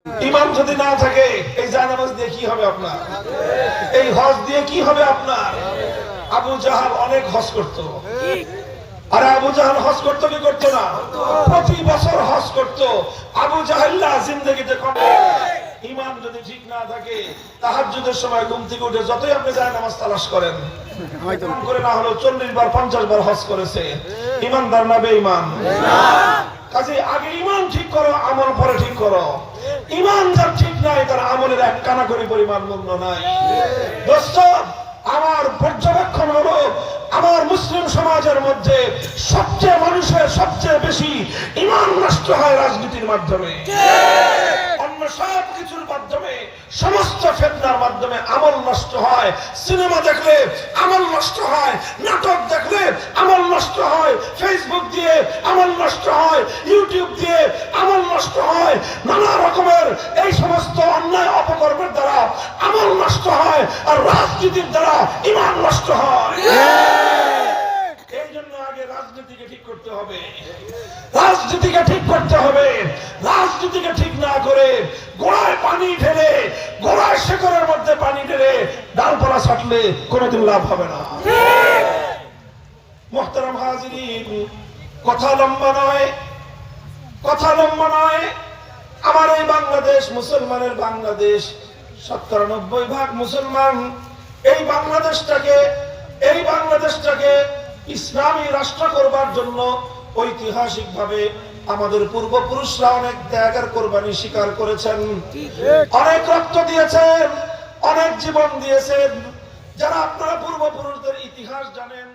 ইমান যদি না থাকে এই জানামাজ দিয়ে কি হবে আপনার? এই হজ দিয়ে কি হবে আপনার? আবু জাহাল অনেক হজ করত, আরে আবু জাহাল হজ করতো কি করতো না? প্রতি বছর হজ করতো। আবু জাহাল্লা জিন্দেগিতে কম। ইমান যদি ঠিক না থাকে, তাহাজ্জুদের সময় ঘুম থেকে উঠে যতই আপনি জানামাজ তালাশ করেন, করে না হলেও 40 বার 50 বার হজ করেছে, ইমানদার না বেঈমান? কাজে আগে ইমান ঠিক করো, আমল পরে ঠিক করো। ইমান যার ঠিক নাই, তার আমলের এক কানাকড়ি পরিমাণ মূল্য নাই। দোস্ত, আমার পর্যবেক্ষণ হলো আমার মুসলিম সমাজের মধ্যে সবচেয়ে মানুষের সবচেয়ে বেশি ইমান নষ্ট হয় রাজনীতির মাধ্যমে, অন্য সব কিছুর মাধ্যমে, সমস্ত ফিতনার মাধ্যমে আমল নষ্ট হয়। সিনেমা দেখলে আমল নষ্ট হয়, নাটক দেখলে আমল নষ্ট হয়, ফেসবুক দিয়ে আমল নষ্ট হয়, ইউটিউব দিয়ে আমল নষ্ট হয়, নানা রকমের এই সমস্ত অন্যায় অপকর্মের দ্বারা আমল নষ্ট হয়, আর রাজনীতির দ্বারা ইমান নষ্ট হয়। এই জন্য আগে রাজনীতিকে ঠিক করতে হবে, রাজনীতিকে ঠিক করতে হবে। রাজনীতিকে ঠিক না করে গোড়ায় পানি ঢেলে, গোড়ায় শেকড়ের মধ্যে পানি ঢেলে ডালপালা ছাটলে কোনোদিন লাভ হবে না। মুহতারাম হাজিরিন, কথা লম্বা নয়, কথা লম্বা নয়। আমার এই বাংলাদেশ মুসলমানের বাংলাদেশ, ৯৭% মুসলমান। এই বাংলাদেশটাকে ইসলামী রাষ্ট্র করবার জন্য ঐতিহাসিকভাবে আমাদের পূর্বপুরুষরা অনেক ত্যাগের কোরবানি স্বীকার করেছেন, অনেক রক্ত দিয়েছেন, অনেক জীবন দিয়েছেন। যারা আপনারা পূর্বপুরুষদের ইতিহাস জানেন,